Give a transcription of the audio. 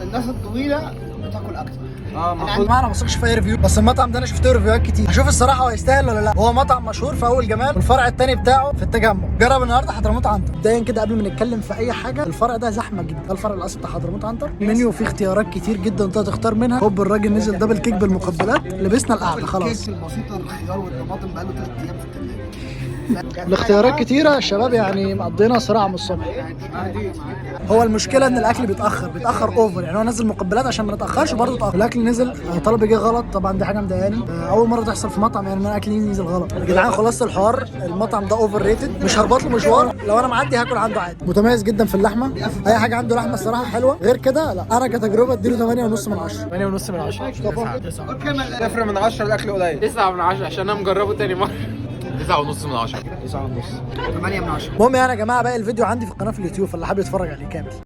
الناس الطويله بتاكل اكتر. ما انا ما بثقش في اي ريفيو، بس المطعم ده انا شفت له ريفيوهات كتير، هشوف الصراحه هو يستاهل ولا لا. هو مطعم مشهور في اول جمال، والفرع الثاني بتاعه في التجمع. جرب النهارده حضرموت عنتر. مبدئيا كده قبل ما نتكلم في اي حاجه، الفرع ده زحمه جدا. ده الفرع الاصلي بتاع حضرموت عنتر. المنيو فيه اختيارات كتير جدا تقدر تختار منها. هوب الراجل نزل دبل كيك بالمقبلات، لبسنا القعده خلاص. الكيك البسيطه الخيار والطماطم بقاله 3 ايام في الثلاجه. الاختيارات كتيره، الشباب يعني مقضينا صراع من الصبح. هو المشكله ان الاكل بيتاخر اوفر، يعني هو نزل مقبلات عشان ما نتاخرش، برضه اتاخر. الاكل نزل، طلبي جه غلط، طبعا دي حاجه مضايقاني. اول مره تحصل في مطعم، يعني ان انا اكلي ينزل غلط. يا جدعان خلصت الحوار، المطعم ده اوفر ريتد، مش هربط له مشوار. لو انا معدي هاكل عنده عادي. متميز جدا في اللحمه، اي حاجه عنده لحمه الصراحه حلوه، غير كده لا. انا كتجربه اديله 8.5 من 10. 8.5 من 10. 0 من 10 الاكل قليل. 9 من 10 عشان انا مجربه تاني مره. 9.5 من 10. 8 من 10. المهم يعني يا جماعه، باقي الفيديو عندي في القناه في اليوتيوب، فاللي حابب يتفرج عليه كامل.